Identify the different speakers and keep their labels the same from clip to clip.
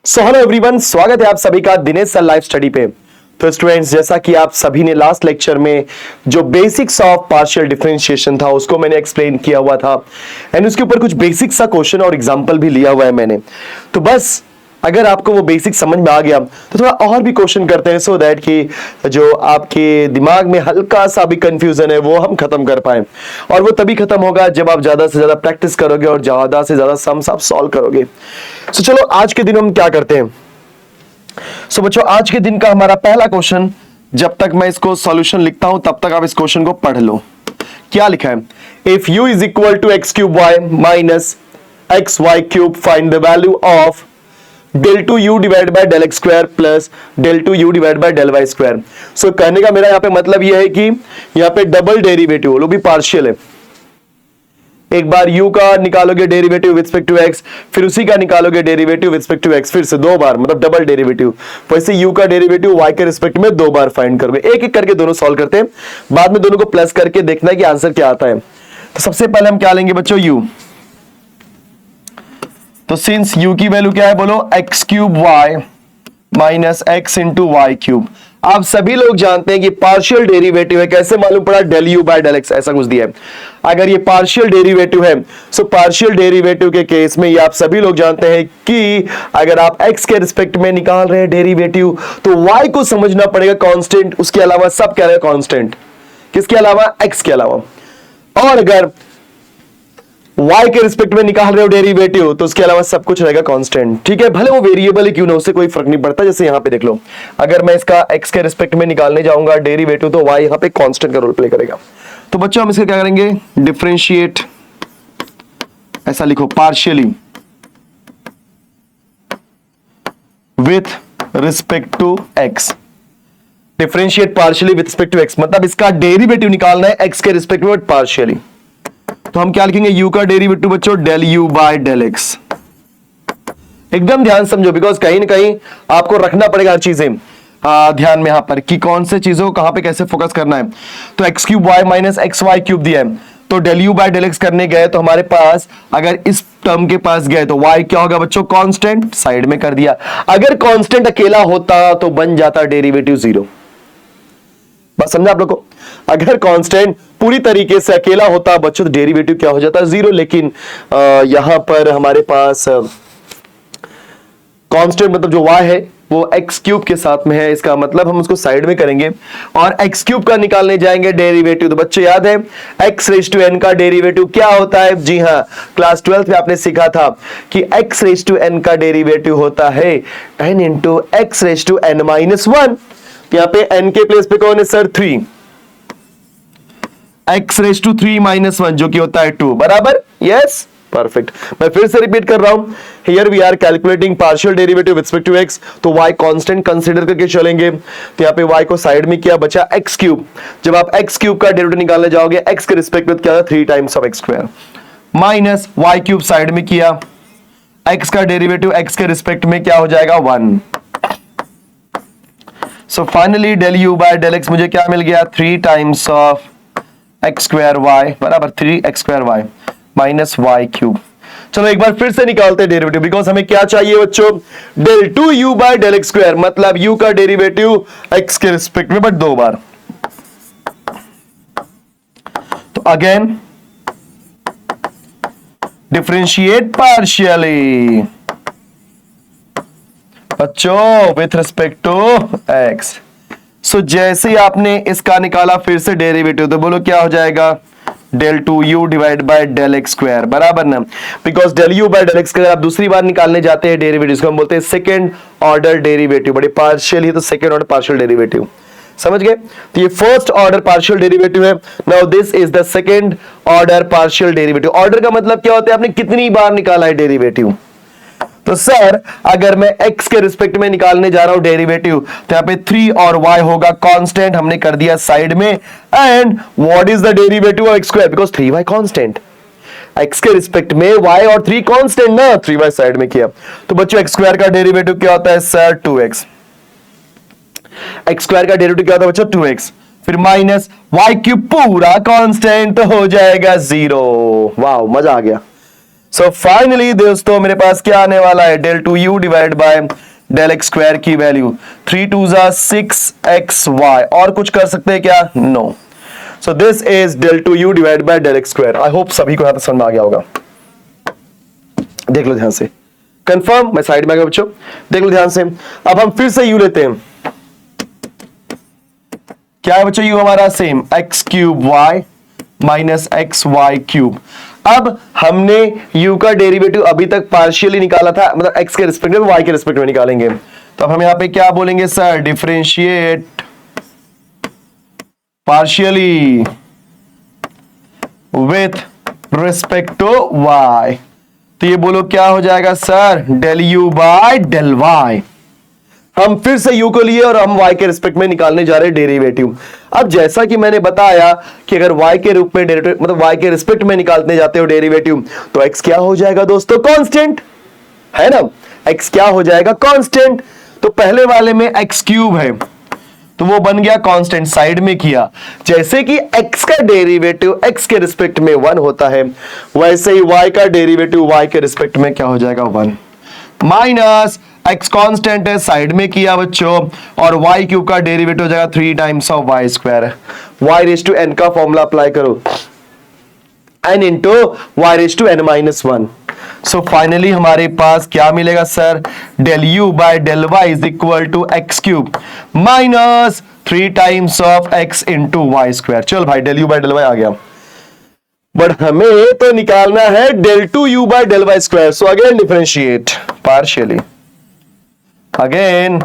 Speaker 1: So hello everyone, स्वागत है आप सभी का दिनेश सर लाइव स्टडी पे। तो स्टूडेंट्स, जैसा कि आप सभी ने लास्ट लेक्चर में जो बेसिक्स ऑफ पार्शियल डिफरेंशिएशन था उसको मैंने एक्सप्लेन किया हुआ था एंड उसके ऊपर कुछ बेसिक सा क्वेश्चन और एग्जांपल भी लिया हुआ है मैंने। तो बस अगर आपको वो बेसिक समझ में आ गया तो थोड़ा और भी क्वेश्चन करते हैं सो दैट कि जो आपके दिमाग में हल्का सा भी कंफ्यूजन है वो हम खत्म कर पाए। और वो तभी खत्म होगा जब आप ज्यादा से ज्यादा प्रैक्टिस करोगे और ज्यादा से ज्यादा सम्स आप सॉल्व करोगे। सो चलो आज के दिन हम क्या करते हैं। सो बच्चों, आज के दिन का हमारा पहला क्वेश्चन, जब तक मैं इसको सॉल्यूशन लिखता हूं तब तक आप इस क्वेश्चन को पढ़ लो। क्या लिखा है? If u is equal to x cube y minus x y cube find the value of del 2u divide by del x square plus del 2u divide by del y square. So कहने का मेरा यहां पे मतलब यह है कि यहां पे डबल डेरिवेटिव, वो भी पार्शियल है। एक बार u का निकालोगे derivative with respect to x, फिर उसी का निकालोगे derivative with respect to x, फिर से दो बार, मतलब डबल डेरिवेटिव। वैसे u का डेरिवेटिव y के रिस्पेक्ट में दो बार फाइंड करोगे। एक एक करके दोनों सॉल्व करते हैं, बाद में दोनों को प्लस करके देखना है कि आंसर क्या आता है। तो सबसे पहले हम क्या लेंगे बच्चों? u। तो सिंस u की वैल्यू क्या है बोलो? X cube y minus x into y cube. आप सभी लोग जानते हैं कि पार्शियल डेरिवेटिव है। कैसे मालूम पड़ा? Del u by del x, ऐसा कुछ दिया है। अगर ये पार्शियल डेरिवेटिव है सो पार्शियल डेरिवेटिव के केस में ये आप सभी लोग जानते हैं कि अगर आप x के रिस्पेक्ट में निकाल रहे हैं डेरिवेटिव तो y को समझना पड़ेगा कांस्टेंट, उसके अलावा सब क्या रहेगा? कांस्टेंट। किसके अलावा? x के अलावा। और अगर y के रिस्पेक्ट में निकाल रहे हो डेरिवेटिव तो उसके अलावा सब कुछ रहेगा कांस्टेंट। ठीक है, भले वो वेरिएबल है क्यों ना, उससे कोई फर्क नहीं पड़ता। जैसे यहां पे देख लो, अगर मैं इसका x के रिस्पेक्ट में निकालने जाऊंगा डेरिवेटिव तो y यहां पे कांस्टेंट का रोल प्ले करेगा। तो बच्चों हम इसका क्या करेंगे? डिफरेंशिएट, ऐसा लिखो, partially with respect to x। Differentiate partially with respect to x मतलब इसका डेरिवेटिव निकालना है x के रिस्पेक्ट में बट पार्शियली। तो हम क्या लिखेंगे? u का डेरिवेटिव बच्चों del u by del x। एकदम ध्यान समझो, बिकॉज कहीं ना कहीं आपको रखना पड़ेगा हर चीजें ध्यान में यहां पर कि कौन से चीजों को कहां पे कैसे फोकस करना है। तो x cube y minus x y cube दिया है, तो del u by del x करने गए तो हमारे पास, अगर इस टर्म के पास गए तो y क्या होगा बच्चों? कांस्टेंट, साइड में कर दिया। अगर कांस्टेंट अकेला होता तो बन जाता डेरिवेटिव जीरो। बस समझा आप लोग को? अगर कांस्टेंट पूरी तरीके से अकेला होता बच्चों तो डेरिवेटिव क्या हो जाता? जीरो। लेकिन यहां पर हमारे पास कांस्टेंट मतलब जो y है वो एक्स क्यूब के साथ में है, इसका मतलब हम उसको साइड में करेंगे और एक्स क्यूब का निकालने जाएंगे डेरिवेटिव। तो बच्चों याद है एक्स रेज टू एन का डेरिवेटिव क्या होता है? जी हाँ, क्लास 12 में आपने सीखा था कि एक्स रेज टू एन का डेरिवेटिव होता है n into x raise to n minus one. यहां पे n के प्लेस पे कौन है sir? 3। x raise to 3 minus 1 जो कि होता है 2, बराबर? Yes, perfect. मैं फिर से रिपीट कर रहा हूं, here we are calculating partial derivative with respect to x, तो y कांस्टेंट कंसीडर करके चलेंगे। तो यहां पे y को साइड में किया, बचा x क्यूब। जब आप x क्यूब का डेरिवेटिव निकालने जाओगे x के रिस्पेक्ट में क्या? 3 times of x square minus y cube side में किया, x का डेरिवेटिव x के रिस्पेक्ट में क्या हो जाएगा? 1। So finally del u by del x मुझे क्या मिल गया? 3 times of x square y बराबर 3x square y minus y cube. चलो एक बार फिर से निकालते हैं डेरिवेटिव, बिकॉज हमें क्या चाहिए बच्चों? Del 2u by del x square मतलब u का डेरिवेटिव x के रिस्पेक्ट में बट दो बार। तो अगेन डिफरेंशिएट पार्शियली बच्चों with respect to x। So जैसे ही आपने इसका निकाला फिर से डेरिवेटिव तो बोलो क्या हो जाएगा? Del 2u divide by del x square, बराबर ना? Because del u by del x अगर आप दूसरी बार निकालने जाते हैं डेरिवेटिव, इसको हम बोलते हैं सेकंड ऑर्डर डेरिवेटिव। बड़े पार्शियल ही तो सेकंड ऑर्डर पार्शियल डेरिवेटिव, समझ गए? तो ये फर्स्ट ऑर्डर पार्शियल डेरिवेटिव है। Now this is the second order partial derivative. Order का मतलब क्या होता है? आपने कितनी बार निकाला है डेरिवेटिव। तो सर अगर मैं x के रिस्पेक्ट में निकालने जा रहा हूं डेरिवेटिव तो यहां पे 3 और y होगा कांस्टेंट, हमने कर दिया साइड में। And what is the derivative of x square? Because 3y constant, x के रिस्पेक्ट में y और 3 कांस्टेंट ना, 3y साइड में किया। तो बच्चों x स्क्वायर का डेरिवेटिव क्या होता है सर? 2x। x स्क्वायर का डेरिवेटिव क्या होता है बच्चों? 2x। फिर माइनस y क्यूब पूरा कांस्टेंट तो हो जाएगा 0। वाह, मजा आ गया। सो फाइनली दोस्तों मेरे पास क्या आने वाला है, del 2u divide by del x square की वैल्यू 3 2 6xy। और कुछ कर सकते हैं क्या? No. So this is del 2u divide by del x square. I hope सभी को यहां तक समझ में आ गया होगा। देख लो ध्यान से, कंफर्म। मैं साइड में आ गया बच्चों, देख लो ध्यान से। अब हम फिर से u लेते हैं। क्या है बच्चों? u हमारा same x cube y minus x y cube. अब हमने u का डेरिवेटिव अभी तक पार्शियली निकाला था, मतलब x के रिस्पेक्ट में, y के रिस्पेक्ट में निकालेंगे। तो अब हम यहां पे क्या बोलेंगे sir? Differentiate partially with respect to y। तो ये बोलो क्या हो जाएगा sir? del u by del y। हम फिर से u को लिए और हम y के रिस्पेक्ट में निकालने जा रहे हैं डेरिवेटिव। अब जैसा कि मैंने बताया कि अगर y के रूप में डेरिवेटिव, मतलब y के रिस्पेक्ट में निकालने जाते हो डेरिवेटिव, तो x क्या हो जाएगा दोस्तों? कांस्टेंट है ना। x क्या हो जाएगा? कांस्टेंट। तो पहले वाले में x क्यूब है तो वो बन गया कांस्टेंट, साइड में किया। जैसे कि x का डेरिवेटिव x के रिस्पेक्ट में 1 होता है, वैसे ही y का डेरिवेटिव y के रिस्पेक्ट में क्या हो जाएगा? 1 माइनस x कांस्टेंट है, साइड में किया बच्चों, और y क्यूब का डेरिवेटिव हो जाएगा 3 times of y square. y raise to n का फॉर्मूला अप्लाई करो, n into y raise to n minus 1। So finally हमारे पास क्या मिलेगा sir? del u by del y is equal to x cube minus 3 times of x into y square. चल भाई, del u by del y आ गया, but हमें तो निकालना है del 2u by del y square. So again differentiate partially, again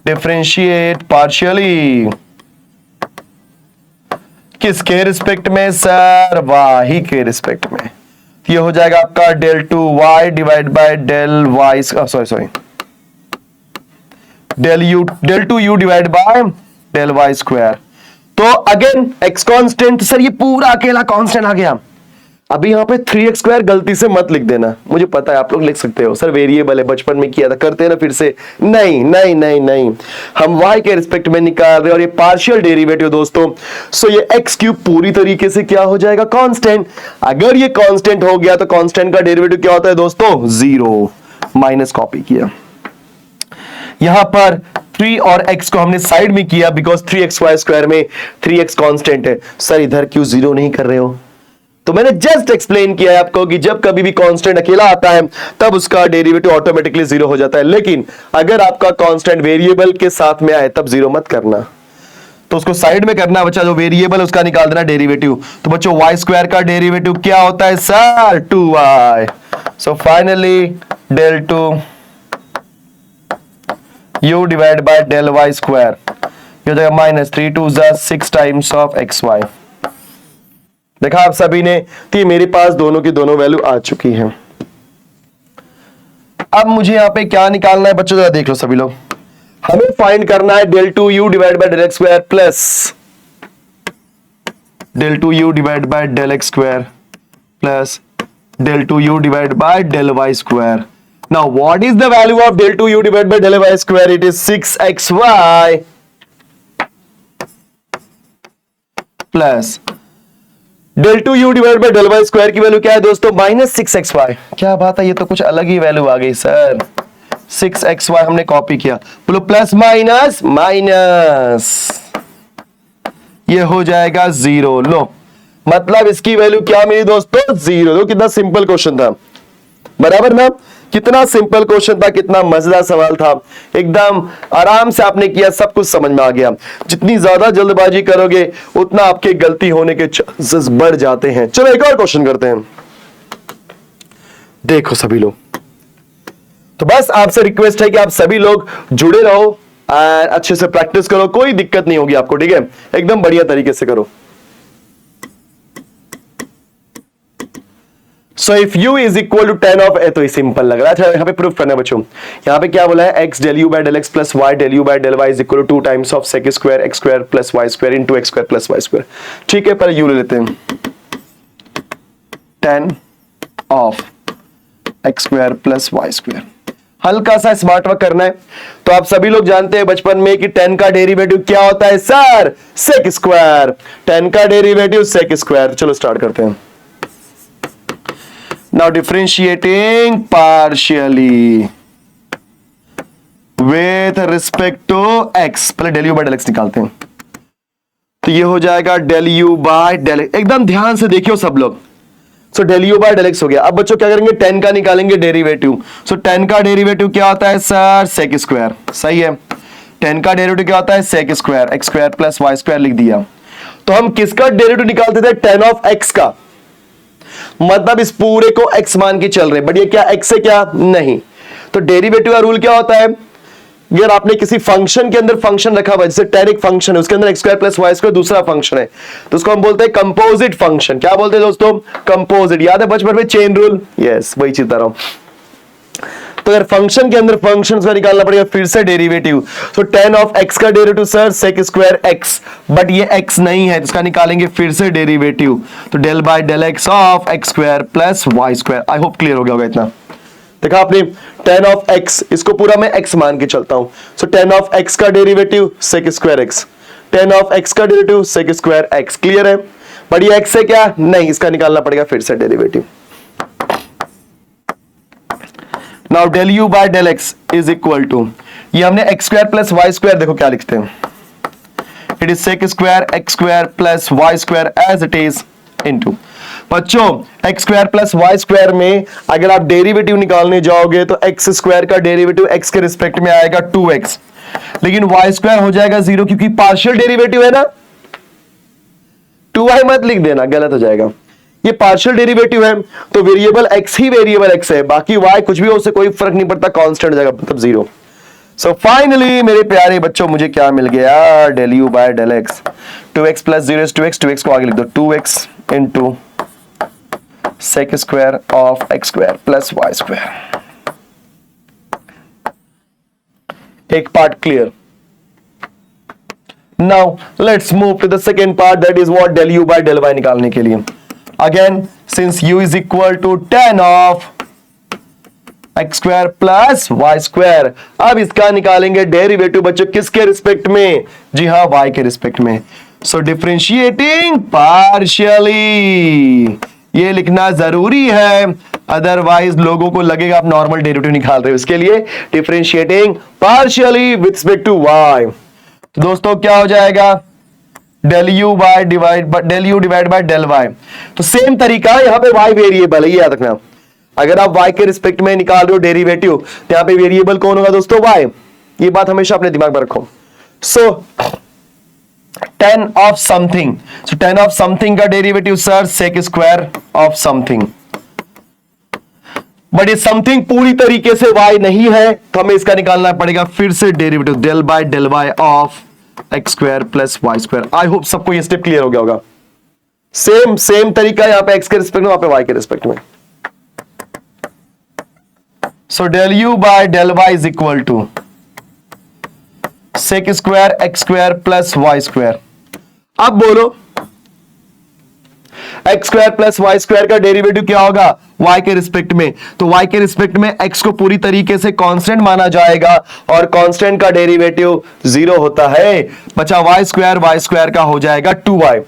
Speaker 1: differentiate partially. किसके respect में सर? y के रिस्पेक्ट में। ये हो जाएगा आपका del 2y divide by del y, sorry del 2u divide by del y square. तो again x constant. Sir ये पूरा अकेला कांस्टेंट आ गया। अभी यहां पे 3x स्क्वायर गलती से मत लिख देना, मुझे पता है आप लोग लिख सकते हो सर वेरिएबल है, बचपन में किया था, करते हैं ना फिर से। नहीं नहीं नहीं नहीं, हम y के रिस्पेक्ट में निकाल रहे हैं और ये पार्शियल डेरिवेटिव दोस्तों। सो ये x क्यूब पूरी तरीके से क्या हो जाएगा? कांस्टेंट। अगर ये कांस्टेंट हो गया तो कांस्टेंट का डेरिवेटिव क्या होता है दोस्तों? 0। माइनस कॉपी किया, यहां पर 3 और x को हमने साइड में किया बिकॉज 3xy स्क्वायर में 3x कांस्टेंट है। सर इधर क्यों 0 नहीं कर रहे हो? तो मैंने जस्ट एक्सप्लेन किया है आपको कि जब कभी भी कांस्टेंट अकेला आता है तब उसका डेरिवेटिव ऑटोमेटिकली 0 हो जाता है, लेकिन अगर आपका कांस्टेंट वेरिएबल के साथ में आए तब 0 मत करना, तो उसको साइड में करना बच्चा। जो वेरिएबल उसका निकाल देना डेरिवेटिव। तो बच्चों y स्क्वायर का डेरिवेटिव क्या होता है sir? 2y। So finally del 2u divide by del y square, ये हो जाएगा माइनस 3 2 6 टाइम्स ऑफ xy। देखा आप सभी ने, तो मेरे पास दोनों की दोनों वैल्यू आ चुकी है। अब मुझे यहां पे क्या निकालना है बच्चों? जरा देख लो सभी लोग। हमें फाइंड करना है del 2u divide by del x square plus del 2u divide by del x square plus del 2u divide by del y square. Now what is the value of del 2u divide by del y square? It is 6xy plus del 2u divide by del y square की value क्या है दोस्तों? Minus 6xy। क्या बात है, ये तो कुछ अलग ही वैल्यू आ गई सर। 6xy हमने कॉपी किया, बोलो प्लस माइनस माइनस, ये हो जाएगा 0। लो मतलब इसकी वैल्यू क्या मिली दोस्तों? 0। तो कितना सिंपल क्वेश्चन था, बराबर ना? कितना सिंपल क्वेश्चन था, कितना मजेदार सवाल था, एकदम आराम से आपने किया, सब कुछ समझ में आ गया। जितनी ज्यादा जल्दबाजी करोगे उतना आपके गलती होने के चांसेस बढ़ जाते हैं। चलो एक और क्वेश्चन करते हैं। देखो सभी लोग, तो बस आपसे रिक्वेस्ट है कि आप सभी लोग जुड़े रहो, अच्छे से प्रैक्टिस करो, कोई दिक्कत नहीं होगी आपको, ठीक है? एकदम बढ़िया तरीके से करो। So if u is equal to 10 of a, तो ये सिंपल लग रहा है। अच्छा यहाँ पे प्रूफ करना है बच्चों। यहाँ पे क्या बोला है? x del u by del x plus y del u by del y is equal to 2 times of sec square x square plus y square into x square plus y square. ठीक है, पर u ले लेते हैं 10 of x square plus y square. हल्का सा smart work करना है। तो आप सभी लोग जानते हैं बचपन में कि 10 का डेरिवेटिव क्या होता है सर? sec square. 10 का डेरिवेटिव sec स्क्वायर। चलो स्टार्ट करते हैं। Now differentiating partially with respect to x, पहले del u by del x निकालते हैं। तो ये हो जाएगा del u by del x, एकदम ध्यान से देखियो सब लोग। So del u by del x हो गया। अब बच्चों क्या करेंगे, 10 का निकालेंगे डेरिवेटिव। सो 10 का डेरिवेटिव क्या होता है सर, सेक स्क्वायर। सही है, 10 का डेरिवेटिव क्या होता है, sec square, x square plus y square लिख दिया। तो हम किसका डेरिवेटिव निकालते थे, 10 ऑफ एक्स का, मतलब इस पूरे को x मान के चल रहे, बट ये क्या x से क्या नहीं। तो डेरिवेटिव का रूल क्या होता है, अगर आपने किसी फंक्शन के अंदर फंक्शन रखा हुआ है, जैसे 10 एक फंक्शन है, उसके अंदर x square plus y square दूसरा फंक्शन है, तो उसको हम बोलते हैं कंपोजिट फंक्शन। क्या बोलते हैं दोस्तों, कंपोजिट। याद है बचपन में चेन रूल, यस वही चीज बता रहा हूं। तो अगर फंक्शन के अंदर फंक्शन का निकालना पड़ेगा फिर से डेरिवेटिव। तो 10 ऑफ x का derivative sir sec square x, but ये x नहीं है, तो इसका निकालेंगे फिर से डेरिवेटिव। तो del by del x of x square plus y square. I hope clear हो गया होगा इतना। देखा आपने, 10 ऑफ x, इसको पूरा मैं x मान के चलता हूं। सो 10 ऑफ x का derivative sec square x, 10 of x का derivative sec square x। Clear है, बट ये x है क्या नहीं, इसका निकालना पड़ेगा फिर से derivative. Now del u by del x is equal to, ये हमने x square plus y square, देखो क्या लिखते हैं, it is sec square x square plus y square as it is into. बच्चों x square plus y square में अगर आप डेरिवेटिव निकालने जाओगे तो एक्स स्क्वायर का डेरिवेटिव एक्स के रिस्पेक्ट में आएगा 2x, लेकिन वाई स्क्वायर हो जाएगा 0 क्योंकि पार्शियल डेरिवेटिव है ना। 2y मत लिख देना, गलत हो जाएगा। ये पार्शियल डेरिवेटिव है तो वेरिएबल x ही वेरिएबल x है, बाकी y कुछ भी हो, उससे कोई फर्क नहीं पड़ता, कांस्टेंट हो जाएगा, मतलब 0। सो फाइनली मेरे प्यारे बच्चों मुझे क्या मिल गया, del u by del x, 2x plus 0 is 2x, 2x को आगे लिख दो, 2x into sec square of x square plus y square. एक part clear. Now let's move to the second part, that is what, del u by del y निकालने के लिए। Again, since u is equal to tan of x square plus y square, अब इसका निकालेंगे derivative बच्चों किसके respect में, जी हाँ y के रिस्पेक्ट में। सो डिफरेंशिएटिंग पार्शियली, ये लिखना जरूरी है, अदरवाइज लोगों को लगेगा आप नॉर्मल डेरिवेटिव निकाल रहे हो। इसके लिए differentiating partially with respect to y। तो दोस्तों क्या हो जाएगा, del u by del u divide by del y. तो सेम तरीका, यहां पे y वेरिएबल है, ये याद रखना। अगर आप y के रिस्पेक्ट में निकाल रहे हो डेरिवेटिव तो यहां पे वेरिएबल कौन होगा दोस्तों, y। ये बात हमेशा अपने दिमाग में रखो। So 10 of something, so 10 of something का derivative sir sec square of something, but ये समथिंग पूरी तरीके से y नहीं है, तो हमें इसका निकालना पड़ेगा फिर से derivative, del by del y of x square plus y square. I hope सबको ये स्टेप क्लियर हो गया होगा। सेम तरीका यहां पे एक्स के रिस्पेक्ट में, वहां पे वाई के रिस्पेक्ट में। So del u by del y is equal to sec square x square plus y square. अब बोलो x square plus y square का डेरिवेटिव क्या होगा, y के रिस्पेक्ट में। तो y के रिस्पेक्ट में x को पूरी तरीके से कांस्टेंट माना जाएगा और कांस्टेंट का डेरिवेटिव 0 होता है। बचा y स्क्वायर का हो जाएगा 2y,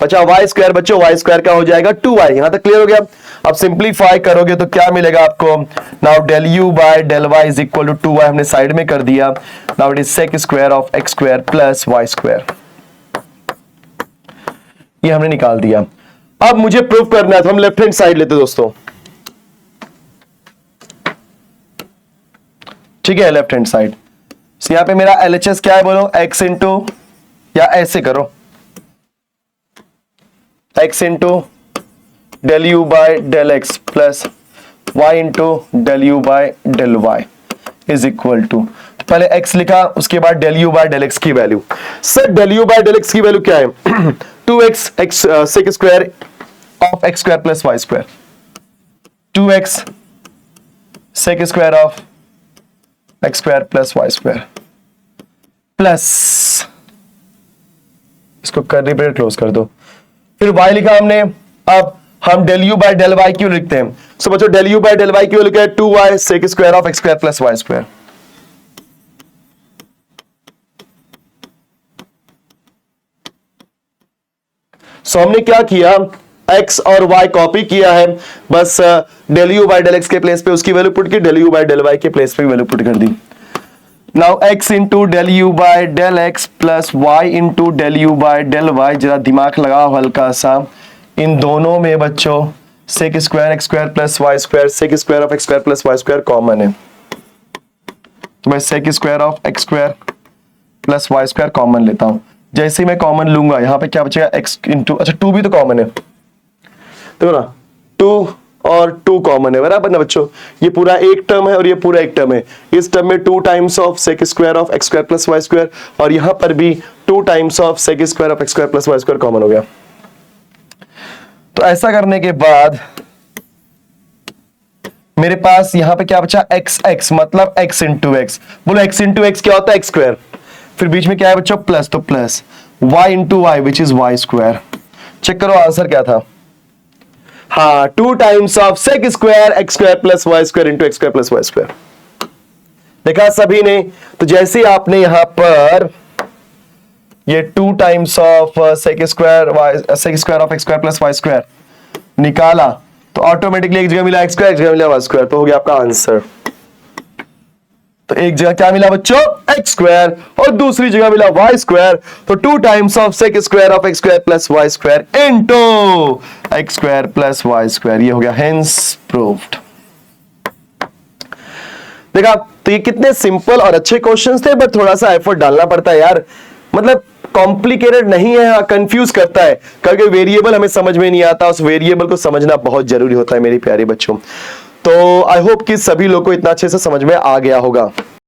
Speaker 1: बचा y स्क्वायर बच्चों y स्क्वायर का हो जाएगा 2y। यहां तक क्लियर हो गया। अब सिंप्लीफाई करोगे तो क्या मिलेगा आपको, now del u by del y is equal to 2y हमने साइड में कर दिया। Now it is sec square of x square plus y square, ये हमने निकाल दिया। अब मुझे प्रूव करना है तो हम लेफ्ट हैंड साइड लेते दोस्तों, ठीक है, लेफ्ट हैंड साइड। यहां पे मेरा LHS क्या है बोलो, x इंटू, या ऐसे करो, x into del u by del x plus y into del u by del y is equal to, पहले x लिखा उसके बाद del u by del x की value. Sir del u by del x की value क्या है 2x x sec square of x square plus y square, 2x sec square of x square plus y square plus, इसको curly bracket close कर दो, फिर y लिखा हमने। अब हम del u by del y क्यों लिखते हैं, सो बच्चों del u by del y क्यों लिखा है, 2y sec square of x square plus y square. So हमने क्या किया, x और y कॉपी किया है, बस del u by del x के प्लेस पे उसकी वैल्यू पुट की, del u by del y के प्लेस पे वैल्यू पुट कर दी। Now x into del u by del x plus y into del u by del y, जरा दिमाग लगाओ हल्का सा, इन दोनों में बच्चों sec square x square plus y square, sec square of x square plus y square common है, तो मैं sec square of x square plus y square common लेता हूं। जैसे ही मैं कॉमन लूंगा यहां पे क्या बचेगा, x इंटू, अच्छा 2 भी तो कॉमन है, देखो ना 2 और 2 कॉमन है, बराबर ना बच्चों, ये पूरा एक टर्म है और ये पूरा एक टर्म है, इस टर्म में 2 times of sec square of x square plus y square, और यहां पर भी 2 times of sec square of x square plus y square common हो गया। तो ऐसा करने के बाद मेरे पास यहां पे क्या बचा, x मतलब x इंटू एक्स, बोलो x इंटू एक्स क्या होता है, x स्क्वायर, फिर बीच में क्या है बच्चों प्लस, तो plus y into y which is y square. Check करो आंसर क्या था, हाँ 2 times of sec square x square plus y square into x square plus y square. देखा सभी ने, तो जैसे आपने यहां पर ये 2 times of sec square of x square plus y square निकाला, तो ऑटोमेटिकली एक जगह मिला x स्क्वायर, एक जगह मिला y स्क्वायर, तो हो गया आपका आंसर। तो एक जगह क्या मिला बच्चों, x स्क्वायर, और दूसरी जगह मिला y स्क्वायर, तो 2 times of sec square of x square plus y square into x square plus y square, ये हो गया हेंस प्रूव्ड। देखा, तो ये कितने सिंपल और अच्छे क्वेश्चंस थे, बट थोड़ा सा एफर्ट डालना पड़ता है यार, मतलब कॉम्प्लिकेटेड नहीं है, कंफ्यूज करता है, क्योंकि वेरिएबल हमें समझ में नहीं आता, उस वेरिएबल को समझना बहुत जरूरी होता है मेरे प्यारे बच्चों। तो आई होप कि सभी लोग को इतना अच्छे से समझ में आ गया होगा।